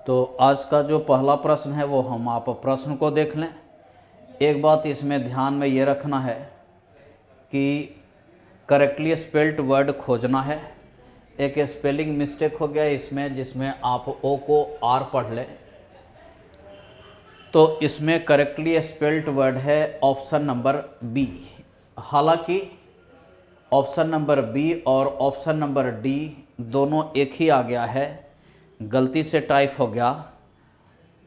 तो आज का जो पहला प्रश्न है वो हम आप प्रश्न को देख लें। एक बात इसमें ध्यान में ये रखना है कि करेक्टली स्पेल्ड वर्ड खोजना है। एक स्पेलिंग मिस्टेक हो गया इसमें, जिसमें आप ओ को आर पढ़ लें, तो इसमें करेक्टली स्पेल्ड वर्ड है ऑप्शन नंबर बी। हालांकि ऑप्शन नंबर बी और ऑप्शन नंबर डी दोनों एक ही आ गया है, गलती से टाइप हो गया।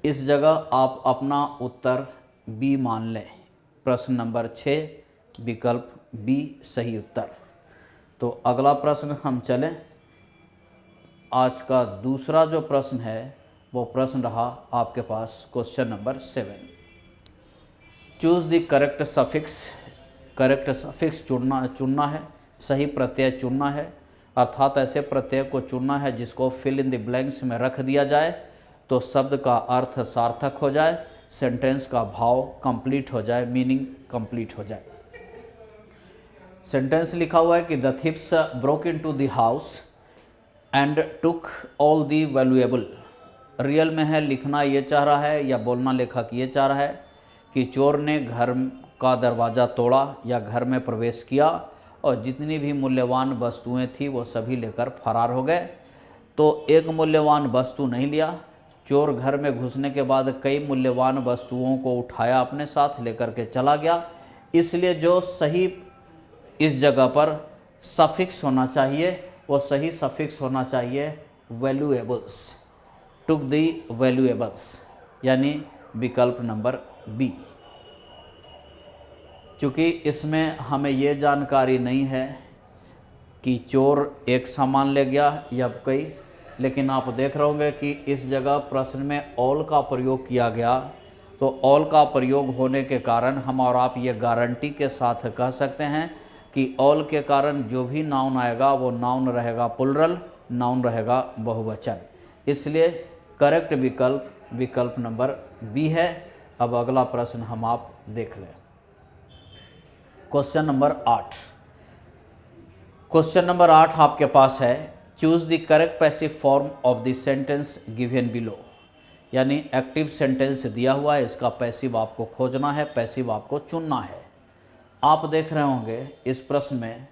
इस जगह आप अपना उत्तर बी मान लें। प्रश्न नंबर 6 विकल्प बी सही उत्तर। तो अगला प्रश्न हम चलें। आज का दूसरा जो प्रश्न है वो प्रश्न रहा आपके पास question number 7। Choose the correct suffix. Correct suffix चुनना है, सही प्रत्यय चुनना है, अर्थात ऐसे प्रत्यय को चुनना है जिसको फिल इन द ब्लैंक्स में रख दिया जाए तो शब्द का अर्थ सार्थक हो जाए, सेंटेंस का भाव कंप्लीट हो जाए, मीनिंग कंप्लीट हो जाए। सेंटेंस लिखा हुआ है कि the thieves broke into the house and took all the valuable. Real में है, लिखना ये चाह रहा है या बोलना लेखक ये चाह रहा है कि चोर ने घर का दरवाज़ा तोड़ा या घर में प्रवेश किया और जितनी भी मूल्यवान वस्तुएं थी वो सभी लेकर फरार हो गए। तो एक मूल्यवान वस्तु नहीं लिया, चोर घर में घुसने के बाद कई मूल्यवान वस्तुओं को उठाया, अपने साथ लेकर के चला गया। इसलिए जो सही इस जगह पर सफिक्स होना चाहिए वो सही सफिक्स होना चाहिए वैल्यूएबल्स। टुक दी वैल्यूएबल्स, यानी विकल्प नंबर बी। क्योंकि इसमें हमें ये जानकारी नहीं है कि चोर एक सामान ले गया या कई, लेकिन आप देख रहे होंगे कि इस जगह प्रश्न में ऑल का प्रयोग किया गया। तो ऑल का प्रयोग होने के कारण हम और आप ये गारंटी के साथ कह सकते हैं कि ऑल के कारण जो भी नाउन आएगा वो नाउन रहेगा प्लुरल, नाउन रहेगा बहुवचन। इसलिए करेक्ट विकल्प विकल्प नंबर बी है। अब अगला प्रश्न हम आप देख लें। Question number 8। क्वेश्चन नंबर 8 आपके पास है choose the correct passive form of the sentence given below. यानी एक्टिव सेंटेंस दिया हुआ है, इसका पैसिव आपको खोजना है, पैसिव आपको चुनना है। आप देख रहे होंगे इस प्रश्न में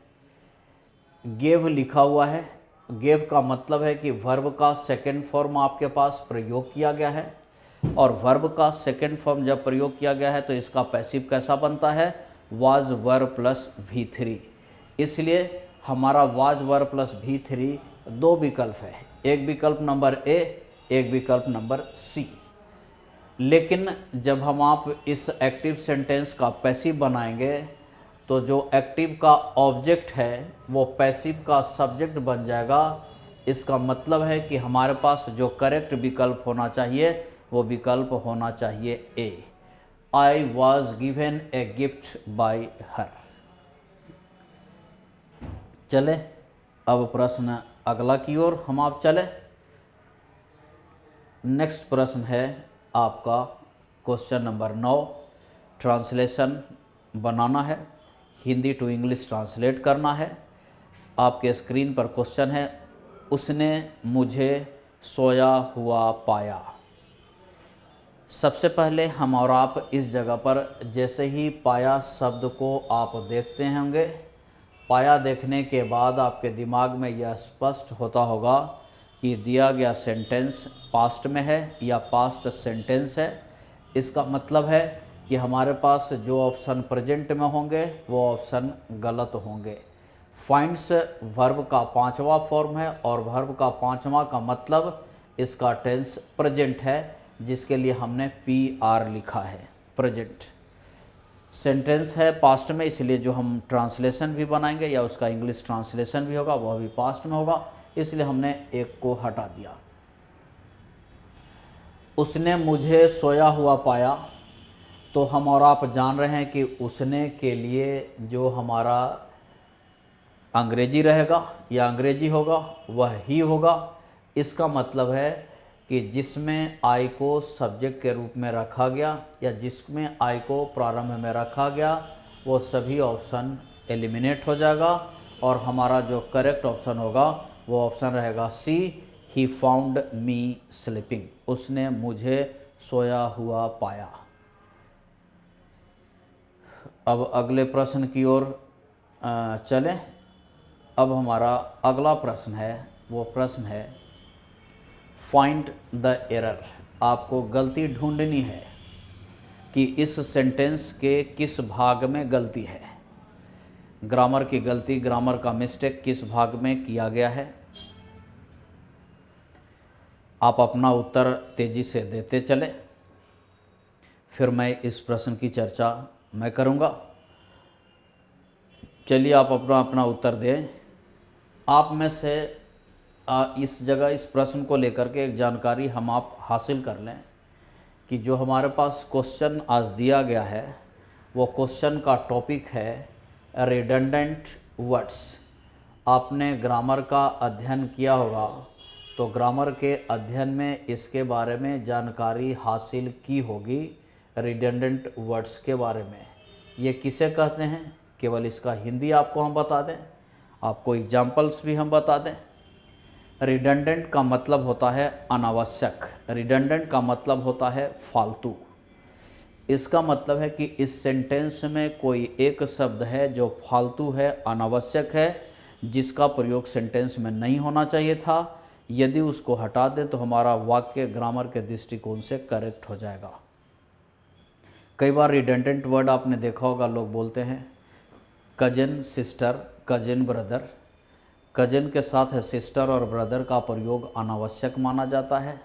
गेव लिखा हुआ है। गेव का मतलब है कि वर्ब का सेकेंड फॉर्म आपके पास प्रयोग किया गया है, और वर्ब का सेकेंड फॉर्म जब प्रयोग किया गया है तो इसका पैसिव कैसा बनता है, वाज वर्ब प्लस V3। इसलिए हमारा वाज वर्ब प्लस V3 दो विकल्प है, एक विकल्प नंबर ए, एक विकल्प नंबर सी। लेकिन जब हम आप इस एक्टिव सेंटेंस का पैसिव बनाएंगे तो जो एक्टिव का ऑब्जेक्ट है वो पैसिव का सब्जेक्ट बन जाएगा। इसका मतलब है कि हमारे पास जो करेक्ट विकल्प होना चाहिए वो विकल्प होना चाहिए A, I was given a gift by her. चले अब प्रश्न अगला की ओर हम आप चले। नेक्स्ट प्रश्न है आपका क्वेश्चन नंबर 9। ट्रांसलेशन बनाना है, हिंदी टू इंग्लिश ट्रांसलेट करना है। आपके स्क्रीन पर क्वेश्चन है उसने मुझे सोया हुआ पाया। सबसे पहले हम और आप इस जगह पर जैसे ही पाया शब्द को आप देखते होंगे, पाया देखने के बाद आपके दिमाग में यह स्पष्ट होता होगा कि दिया गया सेंटेंस पास्ट में है या पास्ट सेंटेंस है। इसका मतलब है कि हमारे पास जो ऑप्शन प्रेजेंट में होंगे वो ऑप्शन गलत होंगे। फाइंड्स वर्ब का 5वां फॉर्म है और वर्ब का 5वां का मतलब इसका टेंस प्रेजेंट है, जिसके लिए हमने PR लिखा है। प्रेजेंट सेंटेंस है पास्ट में, इसलिए जो हम ट्रांसलेशन भी बनाएंगे या उसका इंग्लिश ट्रांसलेशन भी होगा वह भी पास्ट में होगा, इसलिए हमने एक को हटा दिया। उसने मुझे सोया हुआ पाया, तो हम और आप जान रहे हैं कि उसने के लिए जो हमारा अंग्रेजी रहेगा या अंग्रेजी होगा वह ही होगा। इसका मतलब है कि जिसमें आई को सब्जेक्ट के रूप में रखा गया या जिसमें आई को प्रारंभ में रखा गया वो सभी ऑप्शन एलिमिनेट हो जाएगा और हमारा जो करेक्ट ऑप्शन होगा वो ऑप्शन रहेगा सी, ही फाउंड मी स्लीपिंग, उसने मुझे सोया हुआ पाया। अब अगले प्रश्न की ओर चलें। अब हमारा अगला प्रश्न है, वो प्रश्न है फाइंड द एरर। आपको गलती ढूंढनी है कि इस सेंटेंस के किस भाग में गलती है। ग्रामर की गलती, ग्रामर का मिस्टेक किस भाग में किया गया है। आप अपना उत्तर तेजी से देते चले, फिर मैं इस प्रश्न की चर्चा मैं करूँगा। चलिए आप अपना अपना उत्तर दें। आप में से इस जगह इस प्रश्न को लेकर के एक जानकारी हम आप हासिल कर लें कि जो हमारे पास क्वेश्चन आज दिया गया है वो क्वेश्चन का टॉपिक है रिडंडेंट वर्ड्स। आपने ग्रामर का अध्ययन किया होगा तो ग्रामर के अध्ययन में इसके बारे में जानकारी हासिल की होगी, रिडंडेंट वर्ड्स के बारे में। ये किसे कहते हैं, केवल इसका हिंदी आपको हम बता दें, आपको एग्जाम्पल्स भी हम बता दें। रिडंडेंट का मतलब होता है अनावश्यक, रिडंडेंट का मतलब होता है फालतू। इसका मतलब है कि इस सेंटेंस में कोई एक शब्द है जो फालतू है, अनावश्यक है, जिसका प्रयोग सेंटेंस में नहीं होना चाहिए था। यदि उसको हटा दें तो हमारा वाक्य ग्रामर के दृष्टिकोण से करेक्ट हो जाएगा। कई बार रिडंडेंट वर्ड आपने देखा होगा, लोग बोलते हैं cousin sister, cousin brother. Cousin के साथ सिस्टर और ब्रदर का प्रयोग अनावश्यक माना जाता है।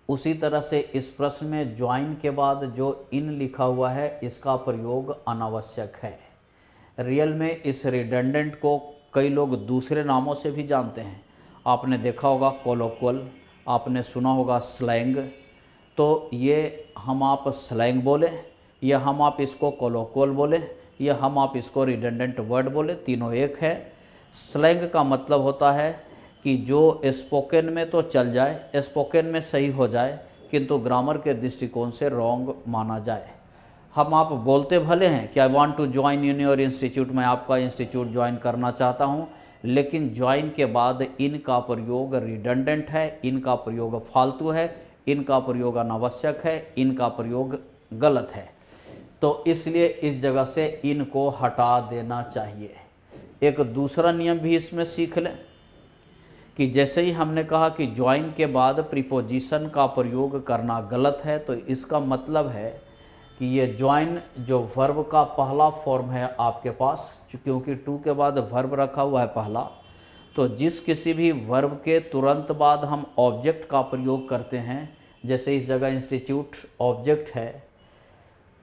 उसी तरह से इस प्रश्न में ज्वाइन के बाद जो इन लिखा हुआ है इसका प्रयोग अनावश्यक है। रियल में इस रिडंडेंट को कई लोग दूसरे नामों से भी जानते हैं। आपने देखा होगा कोलोक्वल, आपने सुना होगा स्लैंग। तो ये हम आप स्लैंग बोले या हम आप इसको कोलोक्वल बोले या हम आप इसको रिडंडेंट वर्ड बोले, तीनों एक है। स्लैंग का मतलब होता है कि जो स्पोकन में तो चल जाए, स्पोकन में सही हो जाए, किंतु ग्रामर के दृष्टिकोण से रॉन्ग माना जाए। हम आप बोलते भले हैं कि I want to join in your institute, मैं आपका इंस्टीट्यूट ज्वाइन करना चाहता हूं, लेकिन ज्वाइन के बाद इन का प्रयोग रिडंडेंट है, इनका प्रयोग फालतू है, इनका प्रयोग अनावश्यक है, इनका प्रयोग गलत है। तो इसलिए इस जगह से इनको हटा देना चाहिए। एक दूसरा नियम भी इसमें सीख लें कि जैसे ही हमने कहा कि ज्वाइन के बाद प्रीपोजिशन का प्रयोग करना गलत है, तो इसका मतलब है कि ये ज्वाइन जो वर्ब का पहला फॉर्म है आपके पास, क्योंकि टू के बाद वर्ब रखा हुआ है पहला, तो जिस किसी भी वर्ब के तुरंत बाद हम ऑब्जेक्ट का प्रयोग करते हैं, जैसे इस जगह इंस्टीट्यूट ऑब्जेक्ट है,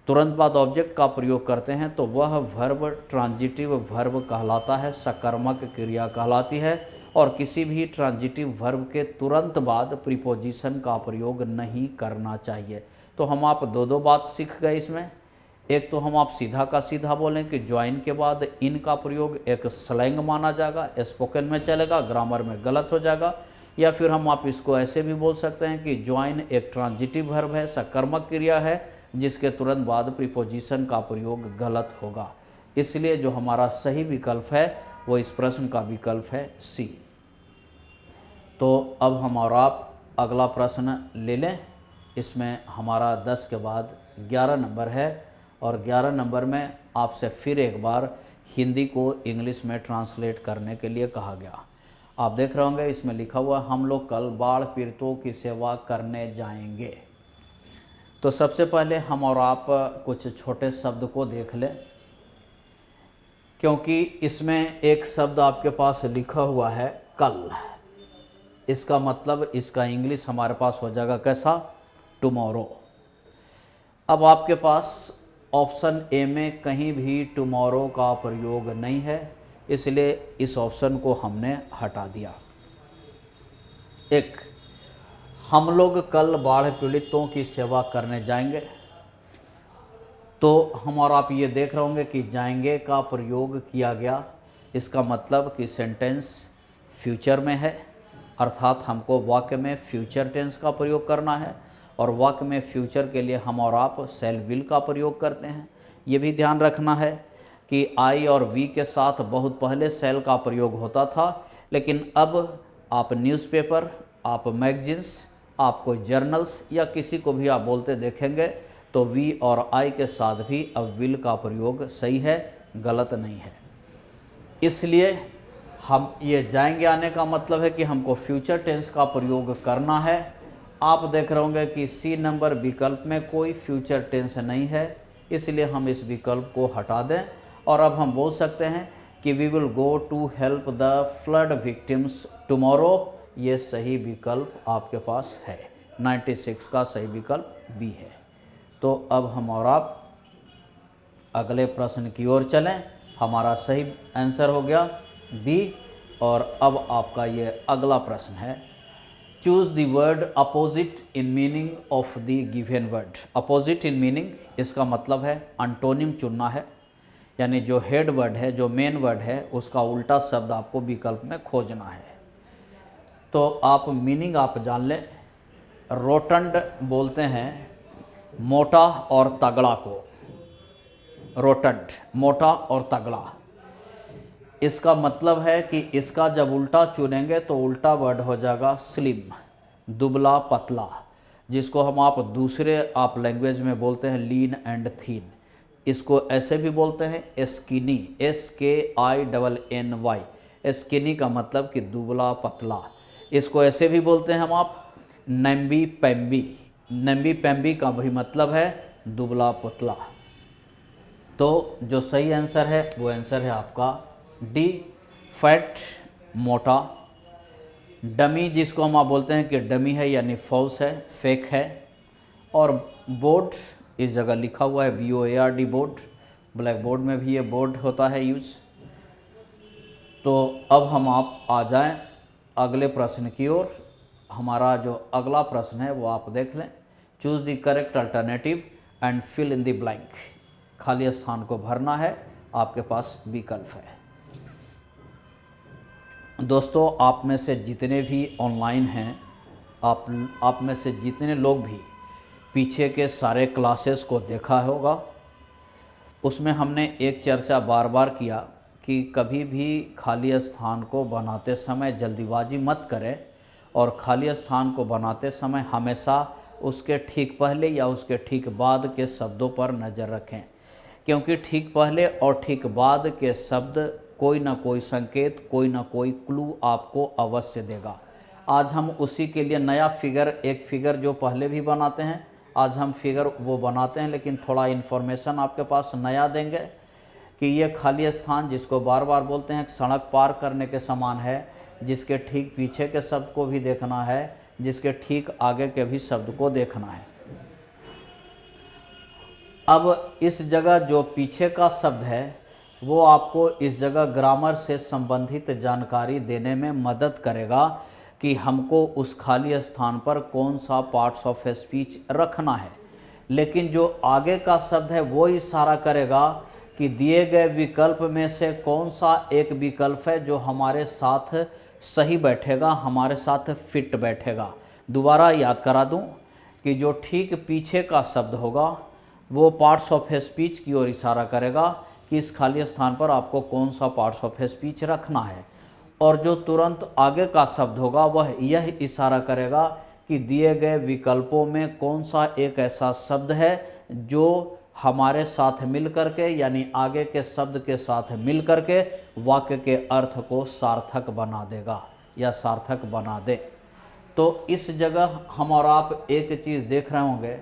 तुरंत बाद ऑब्जेक्ट का प्रयोग करते हैं तो वह वर्ब ट्रांजिटिव वर्ब कहलाता है, सकर्मक क्रिया कहलाती है। और किसी भी ट्रांजिटिव वर्ब के तुरंत बाद प्रीपोजिशन का प्रयोग नहीं करना चाहिए। तो हम आप दो बात सीख गए इसमें। एक तो हम आप सीधा का सीधा बोलें कि ज्वाइन के बाद इन का प्रयोग एक स्लैंग माना जाएगा, स्पोकन में चलेगा, ग्रामर में गलत हो जाएगा। या फिर हम आप इसको ऐसे भी बोल सकते हैं कि ज्वाइन एक ट्रांजिटिव वर्ब है, सकर्मक क्रिया है, जिसके तुरंत बाद प्रीपोजिशन का प्रयोग गलत होगा। इसलिए जो हमारा सही विकल्प है वो इस प्रश्न का विकल्प है सी। तो अब हमारा अगला प्रश्न ले लें। इसमें हमारा 10 के बाद 11 नंबर है और 11 नंबर में आपसे फिर एक बार हिंदी को इंग्लिश में ट्रांसलेट करने के लिए कहा गया। आप देख रहे होंगे इसमें लिखा हुआ हम लोग कल बाढ़ पीड़ितों की सेवा करने जाएंगे। तो सबसे पहले हम और आप कुछ छोटे शब्द को देख लें, क्योंकि इसमें एक शब्द आपके पास लिखा हुआ है कल। इसका मतलब इसका इंग्लिश हमारे पास हो जाएगा कैसा, टुमारो। अब आपके पास ऑप्शन ए में कहीं भी टुमारो का प्रयोग नहीं है, इसलिए इस ऑप्शन को हमने हटा दिया। एक, हम लोग कल बाढ़ पीड़ितों की सेवा करने जाएंगे। तो हम और आप ये देख रहे होंगे कि जाएंगे का प्रयोग किया गया। इसका मतलब कि सेंटेंस फ्यूचर में है, अर्थात हमको वाक्य में फ्यूचर टेंस का प्रयोग करना है। और वाक्य में फ्यूचर के लिए हम और आप शैल विल का प्रयोग करते हैं। ये भी ध्यान रखना है कि आई और वी के साथ बहुत पहले शैल का प्रयोग होता था, लेकिन अब आप न्यूज़पेपर आप मैगजीन्स, आप कोई जर्नल्स या किसी को भी आप बोलते देखेंगे तो वी और आई के साथ भी अब विल का प्रयोग सही है, गलत नहीं है। इसलिए हम ये जाएंगे आने का मतलब है कि हमको फ्यूचर टेंस का प्रयोग करना है। आप देख रहे होंगे कि सी नंबर विकल्प में कोई फ्यूचर टेंस नहीं है, इसलिए हम इस विकल्प को हटा दें और अब हम बोल सकते हैं कि we will go to help the flood victims tomorrow. ये सही विकल्प आपके पास है, 96 का सही विकल्प बी है। तो अब हम और आप अगले प्रश्न की ओर चलें। हमारा सही आंसर हो गया बी। और अब आपका ये अगला प्रश्न है, choose the word opposite in meaning of the given word. Opposite in meaning, इसका मतलब है अंटोनिम चुनना है, यानी जो हेड वर्ड है, जो मेन वर्ड है, उसका उल्टा शब्द आपको विकल्प में खोजना है। तो आप मीनिंग आप जान लें। रोटंड बोलते हैं मोटा और तगड़ा को, रोटंड मोटा और तगड़ा। इसका मतलब है कि इसका जब उल्टा चुनेंगे तो उल्टा वर्ड हो जाएगा स्लिम, दुबला पतला, जिसको हम आप दूसरे आप लैंग्वेज में बोलते हैं लीन एंड थीन। इसको ऐसे भी बोलते हैं स्किनी, SKINNY। स्किनी का मतलब कि दुबला पतला। इसको ऐसे भी बोलते हैं हम आप नम्बी पैम्बी। नम्बी पैम्बी का भी मतलब है दुबला पतला। तो जो सही आंसर है वो आंसर है आपका डी, फैट मोटा। डमी, जिसको हम आप बोलते हैं कि डमी है यानी फॉल्स है, फेक है। और बोर्ड, इस जगह लिखा हुआ है BOARD बोर्ड, ब्लैक बोर्ड में भी ये बोर्ड होता है यूज़। तो अब हम आप आ जाएं अगले प्रश्न की ओर। हमारा जो अगला प्रश्न है वो आप देख लें। Choose the correct alternative and fill in the blank. खाली स्थान को भरना है, आपके पास विकल्प है। दोस्तों, आप में से जितने भी ऑनलाइन हैं, आप में से जितने लोग भी पीछे के सारे क्लासेस को देखा होगा, उसमें हमने एक चर्चा बार बार किया कि कभी भी खाली स्थान को बनाते समय जल्दीबाजी मत करें और खाली स्थान को बनाते समय हमेशा उसके ठीक पहले या उसके ठीक बाद के शब्दों पर नज़र रखें, क्योंकि ठीक पहले और ठीक बाद के शब्द कोई ना कोई संकेत, कोई ना कोई क्लू आपको अवश्य देगा। आज हम उसी के लिए नया एक फिगर जो पहले भी बनाते हैं, आज हम फिगर वो बनाते हैं, लेकिन थोड़ा इन्फॉर्मेशन आपके पास नया देंगे कि ये खाली स्थान, जिसको बार बार बोलते हैं सड़क पार करने के समान है, जिसके ठीक पीछे के शब्द को भी देखना है, जिसके ठीक आगे के भी शब्द को देखना है। अब इस जगह जो पीछे का शब्द है वो आपको इस जगह ग्रामर से संबंधित जानकारी देने में मदद करेगा कि हमको उस खाली स्थान पर कौन सा पार्ट्स ऑफ स्पीच रखना है। लेकिन जो आगे का शब्द है वो इशारा करेगा कि दिए गए विकल्प में से कौन सा एक विकल्प है जो हमारे साथ सही बैठेगा, हमारे साथ फिट बैठेगा। दोबारा याद करा दूं कि जो ठीक पीछे का शब्द होगा वो पार्ट्स ऑफ स्पीच की ओर इशारा करेगा कि इस खाली स्थान पर आपको कौन सा पार्ट्स ऑफ स्पीच रखना है, और जो तुरंत आगे का शब्द होगा वह यह इशारा करेगा कि दिए गए विकल्पों में कौन सा एक ऐसा शब्द है जो हमारे साथ मिल करके, यानी आगे के शब्द के साथ मिल करके वाक्य के अर्थ को सार्थक बना देगा या सार्थक बना दे। तो इस जगह हम और आप एक चीज़ देख रहे होंगे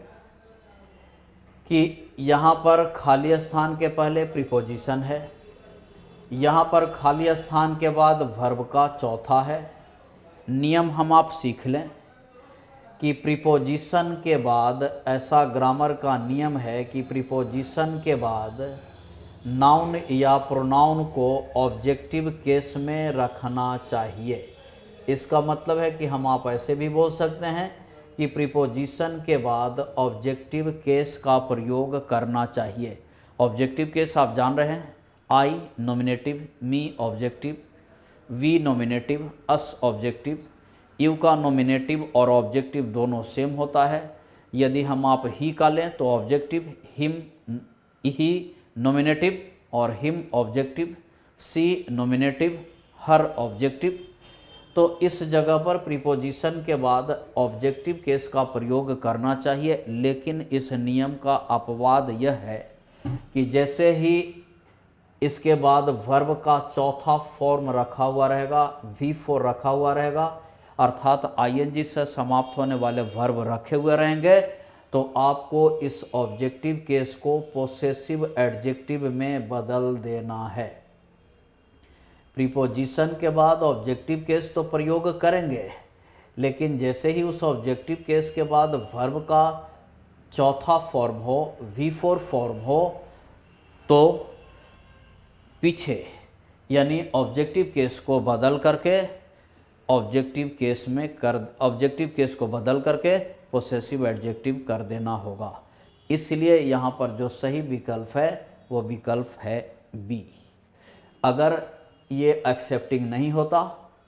कि यहाँ पर खाली स्थान के पहले प्रीपोजिशन है, यहाँ पर खाली स्थान के बाद वर्ब का चौथा है। नियम हम आप सीख लें कि प्रीपोजिशन के बाद, ऐसा ग्रामर का नियम है कि प्रीपोजिशन के बाद नाउन या प्रोनाउन को ऑब्जेक्टिव केस में रखना चाहिए। इसका मतलब है कि हम आप ऐसे भी बोल सकते हैं कि प्रीपोजिशन के बाद ऑब्जेक्टिव केस का प्रयोग करना चाहिए। ऑब्जेक्टिव केस आप जान रहे हैं, I nominative, me objective, we nominative, us objective. You का नॉमिनेटिव और ऑब्जेक्टिव दोनों सेम होता है। यदि हम आप ही का लें तो ऑब्जेक्टिव, हिम ही नॉमिनेटिव और him objective, she nominative, her objective. तो तो इस जगह पर प्रीपोजिशन के बाद ऑब्जेक्टिव केस का प्रयोग करना चाहिए, लेकिन इस नियम का अपवाद यह है कि जैसे ही इसके बाद वर्ब का चौथा फॉर्म रखा हुआ रहेगा, V4 रखा हुआ रहेगा, अर्थात ING से समाप्त होने वाले वर्ब रखे हुए रहेंगे, तो आपको इस ऑब्जेक्टिव केस को पोसेसिव एडजेक्टिव में बदल देना है। प्रीपोजिशन के बाद ऑब्जेक्टिव केस तो प्रयोग करेंगे, लेकिन जैसे ही उस ऑब्जेक्टिव केस के बाद वर्ब का चौथा फॉर्म हो, V4 फॉर्म हो, तो पीछे यानी ऑब्जेक्टिव केस को बदल करके ऑब्जेक्टिव केस को बदल करके पोसेसिव एडजेक्टिव कर देना होगा। इसलिए यहाँ पर जो सही विकल्प है वो विकल्प है बी। अगर ये एक्सेप्टिंग नहीं होता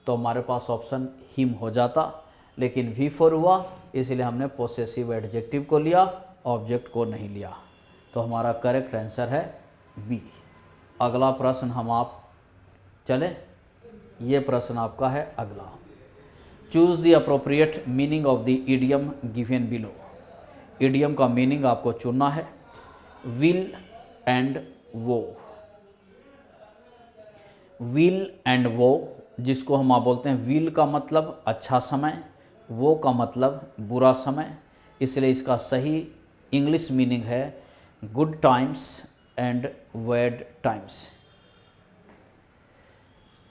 तो हमारे पास ऑप्शन हिम हो जाता, लेकिन V4 हुआ इसलिए हमने पोसेसिव एडजेक्टिव को लिया, ऑब्जेक्ट को नहीं लिया। तो हमारा करेक्ट आंसर है बी। अगला प्रश्न हम आप चले, ये प्रश्न आपका है अगला। Choose the appropriate meaning of the idiom given below. Idiom का मीनिंग आपको चुनना है। विल एंड वो, विल एंड वो जिसको हम आप बोलते हैं, विल का मतलब अच्छा समय, वो का मतलब बुरा समय, इसलिए इसका सही इंग्लिश मीनिंग है good times and bad times.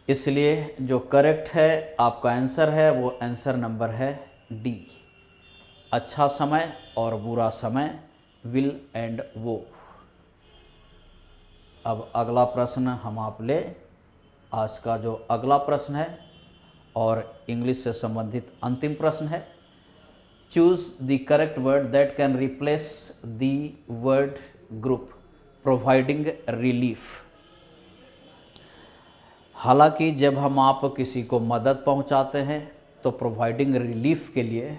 इसलिए जो करेक्ट है आपका आंसर है वो आंसर नंबर है डी, अच्छा समय और बुरा समय, विल एंड वो। अब अगला प्रश्न हम आप ले, आज का जो अगला प्रश्न है और इंग्लिश से संबंधित अंतिम प्रश्न है। Choose the correct word that can replace the word group providing relief. हालांकि जब हम आप किसी को मदद पहुंचाते हैं तो प्रोवाइडिंग रिलीफ के लिए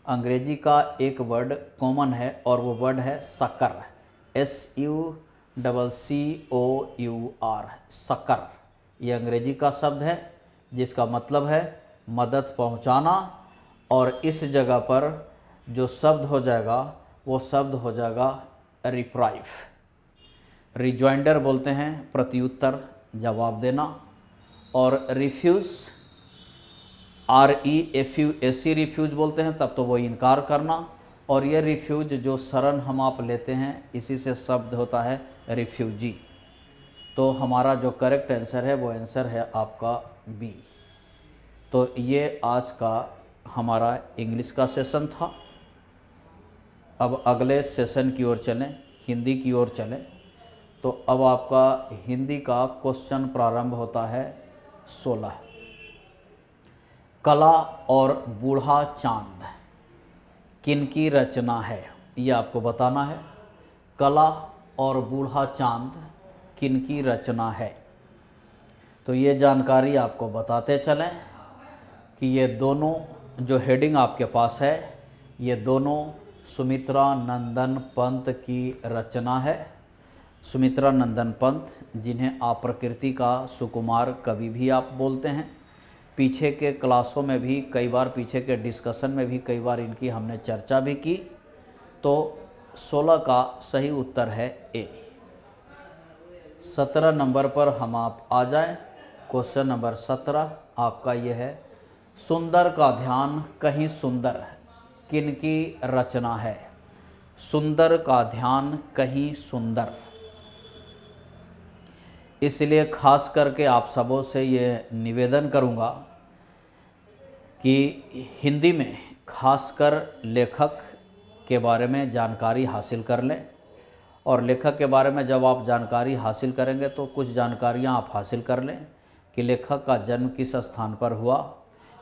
अंग्रेजी का एक वर्ड कॉमन है और वो वर्ड है सकर, SUCCOUR, सकर। ये अंग्रेजी का शब्द है जिसका मतलब है मदद पहुंचाना, और इस जगह पर जो शब्द हो जाएगा वो शब्द हो जाएगा रिप्राइव। रिजॉइंडर बोलते हैं प्रत्युत्तर, जवाब देना, और रिफ्यूज़ REFUSE रिफ्यूज बोलते हैं तब तो वो इनकार करना, और ये रिफ्यूज जो शरण हम आप लेते हैं इसी से शब्द होता है रिफ्यूजी। तो हमारा जो करेक्ट आंसर है वो आंसर है आपका बी। तो ये आज का हमारा इंग्लिश का सेशन था। अब अगले सेशन की ओर चलें, हिंदी की ओर चलें। तो अब आपका हिंदी का क्वेश्चन प्रारंभ होता है 16। कला और बूढ़ा चांद किनकी रचना है, ये आपको बताना है। कला और बूढ़ा चांद किनकी रचना है, तो ये जानकारी आपको बताते चलें कि ये दोनों जो हेडिंग आपके पास है, ये दोनों सुमित्रा नंदन पंत की रचना है। सुमित्रा नंदन पंत, जिन्हें आप प्रकृति का सुकुमार कवि भी आप बोलते हैं। पीछे के क्लासों में भी कई बार, पीछे के डिस्कशन में भी कई बार इनकी हमने चर्चा भी की। तो 16 का सही उत्तर है ए। 17 नंबर पर हम आप आ जाएं। क्वेश्चन नंबर 17 आपका ये है, सुंदर का ध्यान कहीं सुंदर किनकी रचना है। सुंदर का ध्यान कहीं सुंदर, इसलिए खास करके आप सबों से ये निवेदन करूँगा कि हिंदी में खासकर लेखक के बारे में जानकारी हासिल कर लें। और लेखक के बारे में जब आप जानकारी हासिल करेंगे तो कुछ जानकारियाँ आप हासिल कर लें कि लेखक का जन्म किस स्थान पर हुआ,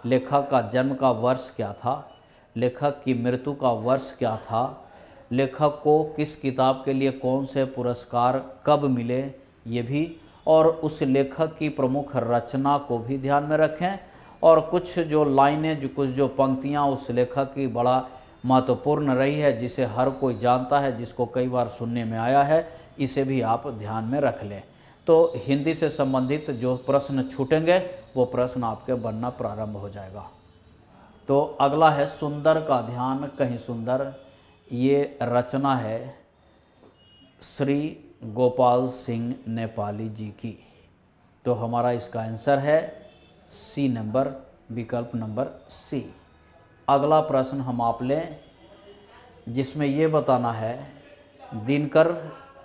लेखक का जन्म का वर्ष क्या था, लेखक की मृत्यु का वर्ष क्या था, लेखक को किस किताब के लिए कौन से पुरस्कार कब मिले, ये भी, और उस लेखक की प्रमुख रचना को भी ध्यान में रखें। और कुछ जो लाइनें, कुछ जो पंक्तियाँ उस लेखक की बड़ा महत्वपूर्ण रही है, जिसे हर कोई जानता है, जिसको कई बार सुनने में आया है, इसे भी आप ध्यान में रख लें। तो हिंदी से संबंधित जो प्रश्न छूटेंगे वो प्रश्न आपके बनना प्रारंभ हो जाएगा। तो अगला है सुंदर का ध्यान कहीं सुंदर। ये रचना है श्री गोपाल सिंह नेपाली जी की। तो हमारा इसका आंसर है सी नंबर, विकल्प नंबर सी। अगला प्रश्न हम आप लें जिसमें ये बताना है दिनकर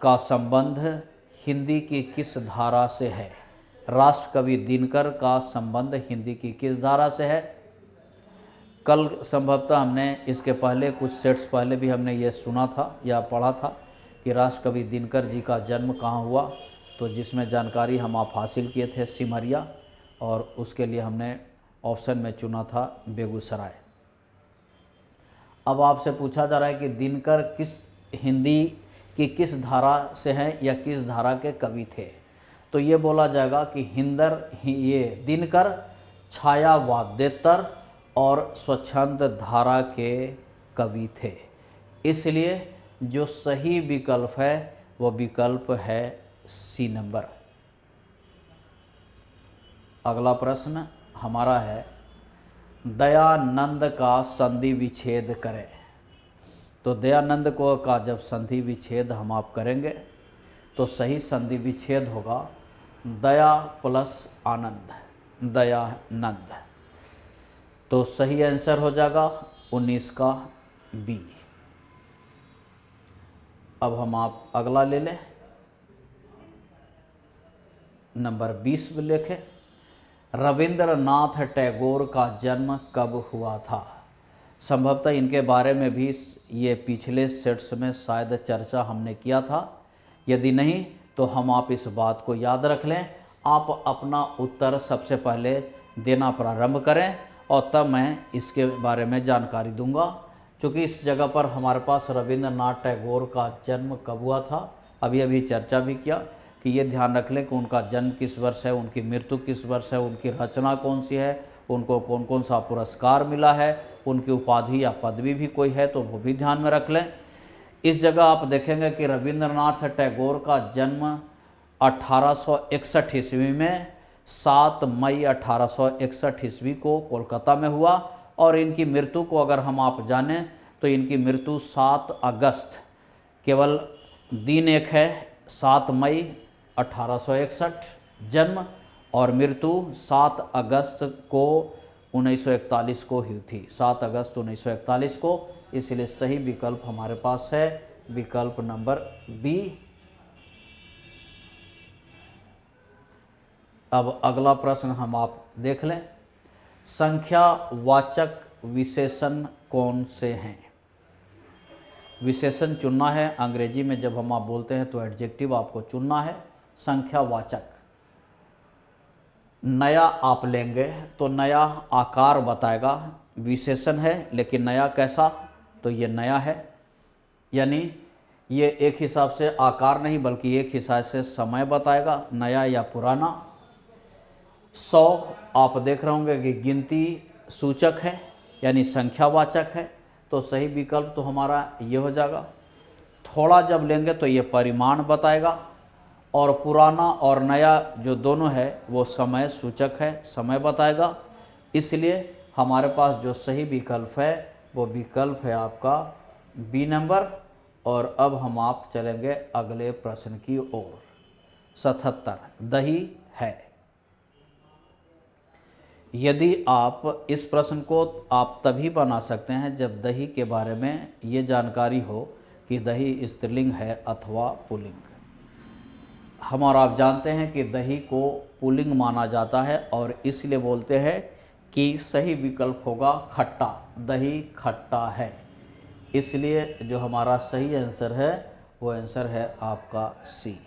का संबंध हिंदी की किस धारा से है। राष्ट्रकवि दिनकर का संबंध हिंदी की किस धारा से है। कल संभवतः हमने इसके पहले कुछ सेट्स पहले भी हमने ये सुना था या पढ़ा था कि राष्ट्रकवि दिनकर जी का जन्म कहाँ हुआ, तो जिसमें जानकारी हम आप हासिल किए थे सिमरिया, और उसके लिए हमने ऑप्शन में चुना था बेगूसराय। अब आपसे पूछा जा रहा है कि दिनकर किस हिंदी की किस धारा से हैं या किस धारा के कवि थे। तो ये बोला जाएगा कि ये दिनकर छायावादेतर और स्वच्छंद धारा के कवि थे। इसलिए जो सही विकल्प है वो विकल्प है सी नंबर। अगला प्रश्न हमारा है दयानंद का संधि विच्छेद करें। तो दयानंद को का जब संधि विच्छेद हम आप करेंगे तो सही संधि विच्छेद होगा दया प्लस आनंद, दयानंद। तो सही आंसर हो जाएगा 19 का बी। अब हम आप अगला ले लें, नंबर 20 में लिखें रविंद्रनाथ टैगोर का जन्म कब हुआ था। संभवतः इनके बारे में भी ये पिछले सेट्स में शायद चर्चा हमने किया था। यदि नहीं तो हम आप इस बात को याद रख लें। आप अपना उत्तर सबसे पहले देना प्रारंभ करें और तब मैं इसके बारे में जानकारी दूंगा। क्योंकि इस जगह पर हमारे पास रविंद्रनाथ टैगोर का जन्म कब हुआ था, अभी चर्चा भी किया कि ये ध्यान रख लें कि उनका जन्म किस वर्ष है, उनकी मृत्यु किस वर्ष है, उनकी रचना कौन सी है, उनको कौन कौन सा पुरस्कार मिला है, उनकी उपाधि या पदवी भी कोई है तो वो भी ध्यान में रख लें। इस जगह आप देखेंगे कि रविंद्रनाथ टैगोर का जन्म 1861 ईस्वी में 7 मई 1861 ईस्वी को कोलकाता में हुआ। और इनकी मृत्यु को अगर हम आप जानें तो इनकी मृत्यु 7 अगस्त, केवल दिन एक है 7 मई 1861 जन्म और मृत्यु 7 अगस्त को 1941 को हुई थी, 7 अगस्त 1941 को। इसलिए सही विकल्प हमारे पास है विकल्प नंबर बी। अब अगला प्रश्न हम आप देख लें संख्यावाचक विशेषण कौन से हैं। विशेषण चुनना है। अंग्रेजी में जब हम आप बोलते हैं तो एडजेक्टिव आपको चुनना है। संख्यावाचक नया आप लेंगे तो नया आकार बताएगा, विशेषण है लेकिन नया कैसा, तो ये नया है, यानी ये एक हिसाब से आकार नहीं बल्कि एक हिसाब से समय बताएगा, नया या पुराना। 100 आप देख रहे होंगे कि गिनती सूचक है यानी संख्यावाचक है, तो सही विकल्प तो हमारा ये हो जाएगा। थोड़ा जब लेंगे तो ये परिमाण बताएगा, और पुराना और नया जो दोनों है वो समय सूचक है, समय बताएगा। इसलिए हमारे पास जो सही विकल्प है वो विकल्प है आपका बी नंबर। और अब हम आप चलेंगे अगले प्रश्न की ओर। 77 दही है। यदि आप इस प्रश्न को आप तभी बना सकते हैं जब दही के बारे में ये जानकारी हो कि दही स्त्रीलिंग है अथवा पुल्लिंग। हम और आप जानते हैं कि दही को पुल्लिंग माना जाता है और इसलिए बोलते हैं कि सही विकल्प होगा खट्टा, दही खट्टा है। इसलिए जो हमारा सही आंसर है वो आंसर है आपका सी,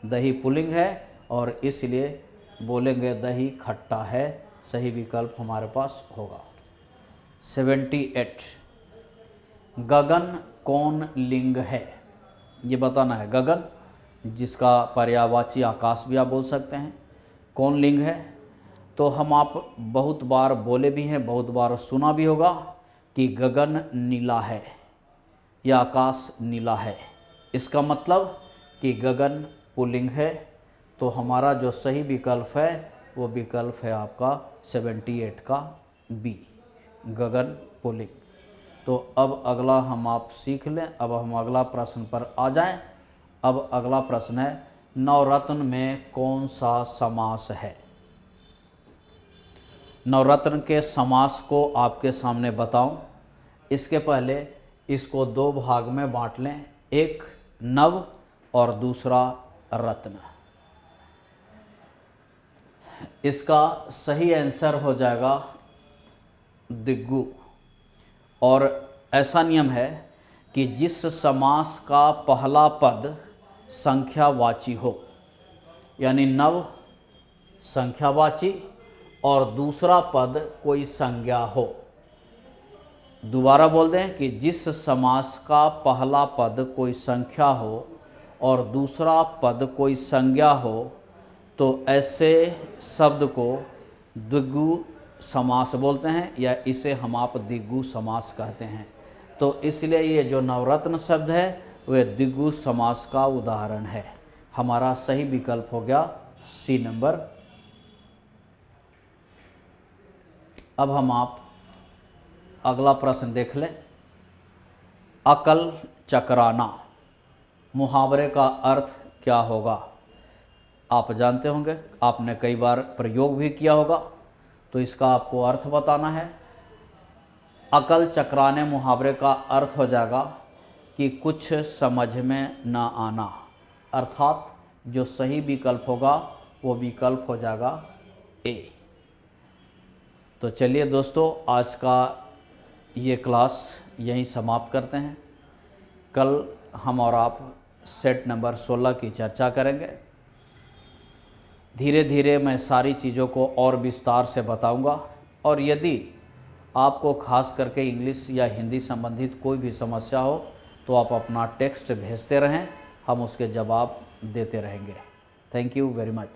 दही पुल्लिंग है और इसलिए बोलेंगे दही खट्टा है। सही विकल्प हमारे पास होगा। 78 गगन कौन लिंग है। ये बताना है। गगन जिसका पर्यायवाची आकाश भी आप बोल सकते हैं, कौन लिंग है। तो हम आप बहुत बार बोले भी हैं, बहुत बार सुना भी होगा कि गगन नीला है या आकाश नीला है। इसका मतलब कि गगन पुल्लिंग है तो हमारा जो सही विकल्प है वो विकल्प है आपका 78 का बी, गगन पुलिंग। तो अब अगला हम आप सीख लें। अब हम अगला प्रश्न पर आ जाएं। अब अगला प्रश्न है, नवरत्न में कौन सा समास है? नवरत्न के समास को आपके सामने बताऊं, इसके पहले इसको दो भाग में बांट लें, एक नव और दूसरा रत्न। इसका सही आंसर हो जाएगा दिग्गु। और ऐसा नियम है कि जिस समास का पहला पद संख्यावाची हो, यानी नव संख्यावाची और दूसरा पद कोई संज्ञा हो। दोबारा बोल दें कि जिस समास का पहला पद कोई संख्या हो और दूसरा पद कोई संज्ञा हो, तो ऐसे शब्द को द्विगु समास बोलते हैं, या इसे हम आप द्विगु समास कहते हैं। तो इसलिए ये जो नवरत्न शब्द है वह द्विगु समास का उदाहरण है। हमारा सही विकल्प हो गया सी नंबर। अब हम आप अगला प्रश्न देख लें। अकल चकराना मुहावरे का अर्थ क्या होगा? आप जानते होंगे, आपने कई बार प्रयोग भी किया होगा, तो इसका आपको अर्थ बताना है। अकल चकराने मुहावरे का अर्थ हो जाएगा कि कुछ समझ में ना आना, अर्थात जो सही विकल्प होगा वो विकल्प हो जाएगा ए। तो चलिए दोस्तों, आज का ये क्लास यहीं समाप्त करते हैं। कल हम और आप सेट नंबर 16 की चर्चा करेंगे। धीरे धीरे मैं सारी चीज़ों को और विस्तार से बताऊंगा, और यदि आपको खास करके इंग्लिश या हिंदी संबंधित कोई भी समस्या हो तो आप अपना टेक्स्ट भेजते रहें, हम उसके जवाब देते रहेंगे। Thank you very much.